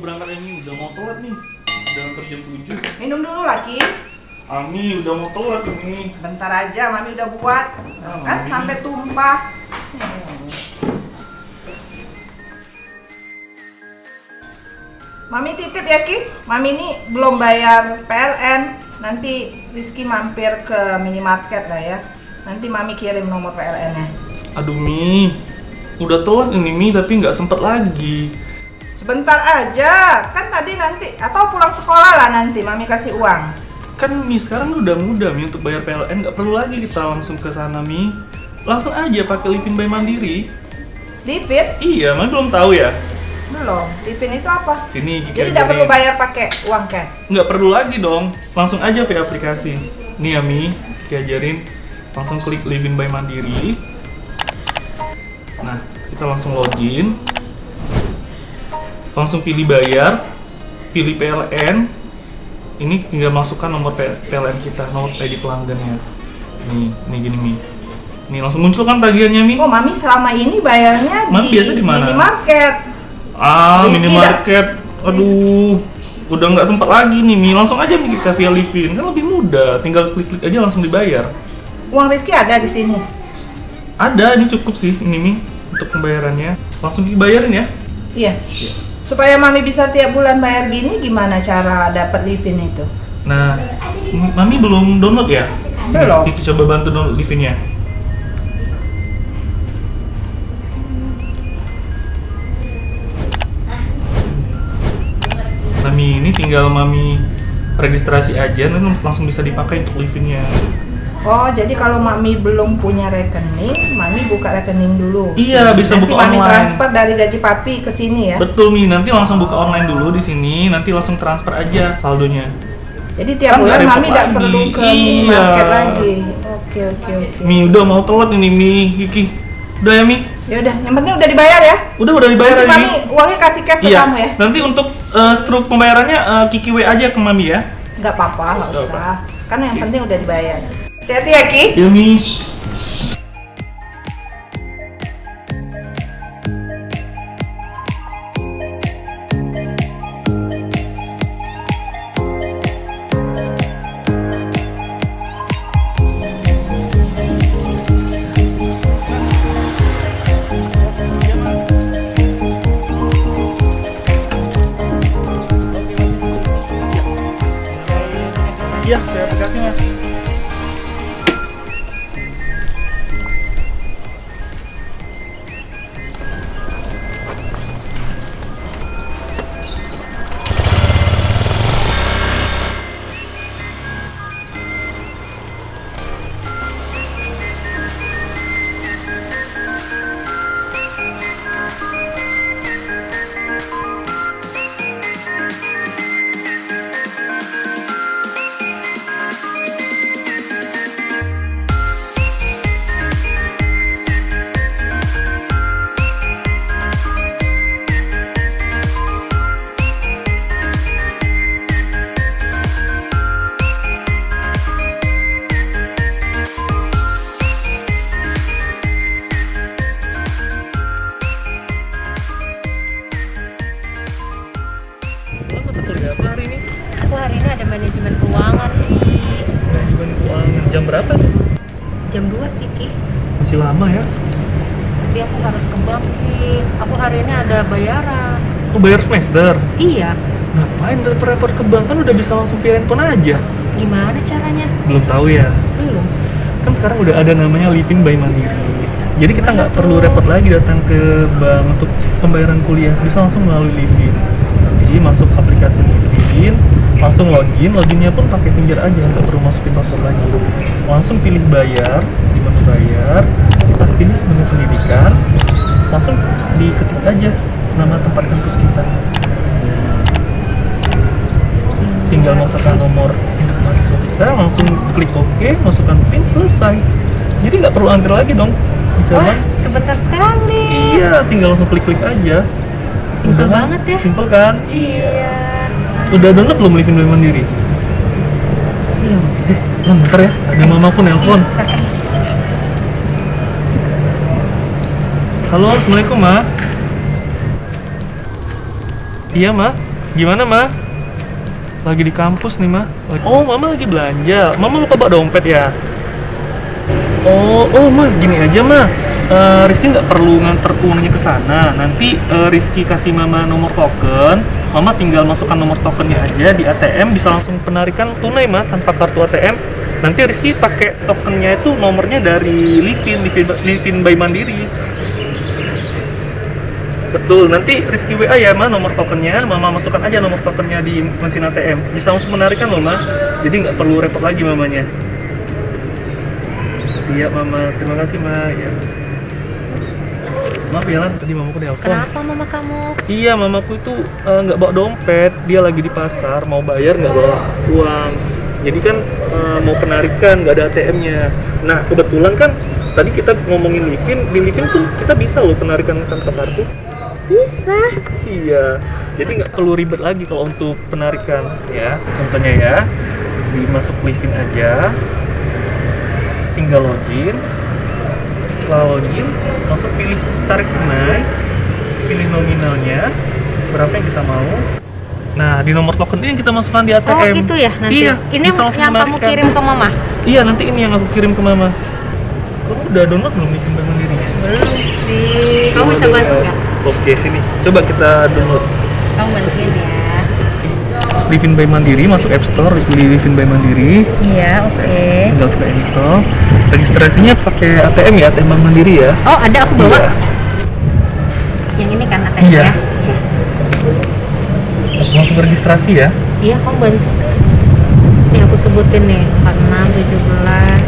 berangkat ini, udah mau telat nih. Udah hampir jam 7. Minum dulu lagi. Ami udah mau telat ini. Sebentar aja, Mami udah buat. Kan Mami. sampai tumpah. Mami titip ya Ki. Mami ini belum bayar PLN. Nanti Rizky mampir ke minimarket lah ya. Nanti Mami kirim nomor PLN-nya. Aduh Mi, udah telat ini Mi, tapi nggak sempet lagi. Sebentar aja, kan tadi nanti atau pulang sekolah lah nanti Mami kasih uang. Kan Mi sekarang udah muda Mi untuk bayar PLN, nggak perlu lagi kita langsung ke sana Mi. Langsung aja pakai Livin by Mandiri. Livin? Iya, Mami belum tahu ya. Belum. Livin itu apa? Sini Kiki Jadi tidak ajarin. perlu bayar pakai uang cash. Nggak perlu lagi dong, langsung aja via aplikasi. Nih ya Mi, Kiki ajarin. Langsung klik Livin by Mandiri. Nah, kita langsung login. Langsung pilih bayar, pilih PLN. Ini tinggal masukkan nomor PLN kita, nomor ID pelanggannya. Nih gini Mi. Nih langsung muncul kan tagihannya Mi. Oh, Mami selama ini bayarnya Mami biasa di mana? minimarket. Rizky Minimarket. Aduh, udah nggak sempat lagi nih Mi. Langsung aja Mi kita via Livin, kan lebih mudah. Tinggal klik-klik aja langsung dibayar. Uang Rizky ada di sini. Ada, ini cukup sih ini Mi untuk pembayarannya. Langsung dibayarin ya. Iya. Supaya Mami bisa tiap bulan bayar gini, gimana cara dapat Livin itu? Nah, Mami belum download ya? Belum. Kiki coba bantu download Livinnya. Mami, ini tinggal Mami registrasi aja, nanti langsung bisa dipakai untuk Livinnya. Oh, jadi kalau Mami belum punya rekening, Mami buka rekening dulu. Iya, bisa nanti buka Mami online. transfer dari gaji Papi ke sini ya. Betul Mi, nanti langsung buka online dulu di sini, nanti langsung transfer aja saldonya. Jadi tiap Kan bulan nggak Mami repot tidak lagi. perlu ke Iya. minimarket lagi. Oke. Mi, udah mau telat ini Mi, Kiki. Udah ya Mi? Ya udah, yang penting udah dibayar ya. Udah dibayar Nanti ya Mi? Mami uangnya kasih cash ke Iya, kamu ya. nanti untuk struk pembayarannya Kiki W aja ke Mami ya. Nggak apa-apa, nggak Nggak usah. Kan yang Oke. penting udah dibayar. Hati-hati ya Ki. Ya Mi. Iya, saya aplikasi Mas. Lo mata kuliah apa hari ini? Aku hari ini ada manajemen keuangan, Ki. Manajemen keuangan. Jam berapa sih? Jam 2 sih, Ki. Masih lama ya. Tapi aku harus ke bank, Ki. Aku hari ini ada bayaran. Oh, bayar semester. Iya. Ngapain repot-repot ke bank, kan udah bisa langsung via handphone aja. Gimana caranya? Belum tahu ya. Belum. Kan sekarang udah ada namanya Livin by Mandiri. Jadi kita nggak Mana perlu tuh? repot lagi datang ke bank untuk pembayaran kuliah, bisa langsung melalui Livin. Nanti masuk aplikasi Livin, langsung login, loginnya pun pakai finger aja, nggak perlu masukin password lagi. Langsung pilih bayar, di menu bayar, kita pilih menu pendidikan, langsung diketik aja nama tempat kampus kita. Tinggal masukkan nomor induk mahasiswa kita, langsung klik OK, masukkan PIN, selesai. Jadi nggak perlu antri lagi dong. Wah, sebentar sekali. Iya, tinggal langsung klik-klik aja. Simpel Udah kan? banget ya. Simpel kan? Iya. Udah download belum Livin by Mandiri? Belum. Bentar ya, ada mamaku nelpon. Halo, assalamualaikum Ma. Iya Ma. Gimana, Ma? Lagi di kampus nih, Ma. Oh, Mama lagi belanja. Mama lupa bawa dompet ya? Oh, Ma, gini aja, Ma. Rizky nggak perlu nganter uangnya ke sana. Nanti Rizky kasih Mama nomor token. Mama tinggal masukkan nomor tokennya aja di ATM, bisa langsung penarikan tunai, Ma, tanpa kartu ATM. Nanti Rizky pakai tokennya itu nomornya dari Livin by Mandiri. Betul, nanti Rizky WA ya, Ma, nomor tokennya. Mama masukkan aja nomor tokennya di mesin ATM. Bisa langsung menarikan loh, Ma. Jadi nggak perlu repot lagi mamanya. Iya, Mama. Terima kasih, Ma. Ya. Maaf ya, Lan. Tadi mamaku nelpon. Kenapa mama kamu? Iya, mamaku itu nggak bawa dompet. Dia lagi di pasar, mau bayar nggak bawa uang. Jadi kan mau penarikan, nggak ada ATM-nya. Nah, kebetulan kan tadi kita ngomongin Livin. Di Livin tuh kita bisa loh penarikan tanpa kartu. Bisa. Iya, jadi nggak perlu ribet lagi kalau untuk penarikan ya. Contohnya ya, dimasuk Livin aja, tinggal login. Setelah login, langsung pilih tarik tunai, pilih nominalnya, berapa yang kita mau. Nah, di nomor token ini yang kita masukkan di ATM. Oh, itu ya nanti. Iya, Ini bisa langsung yang kamu menarikan. kirim ke mama? Iya, nanti ini yang aku kirim ke Mama. Kamu udah download belum nih Bank Mandirinya? Belum sih. Kamu bisa bantu nggak? Oke, sini. Coba kita download. Kamu bantuin ya. Livin by Mandiri, masuk App Store, pilih Livin by Mandiri. Iya, oke. Tinggal kita install. Registrasinya pakai ATM ya, ATM Bank Mandiri ya. Oh, ada aku bawa. Iya. Yang ini kan ATM Iya. ya? Langsung registrasi ya. Iya, kamu bantu. Nih aku sebutin nih, 46, 17,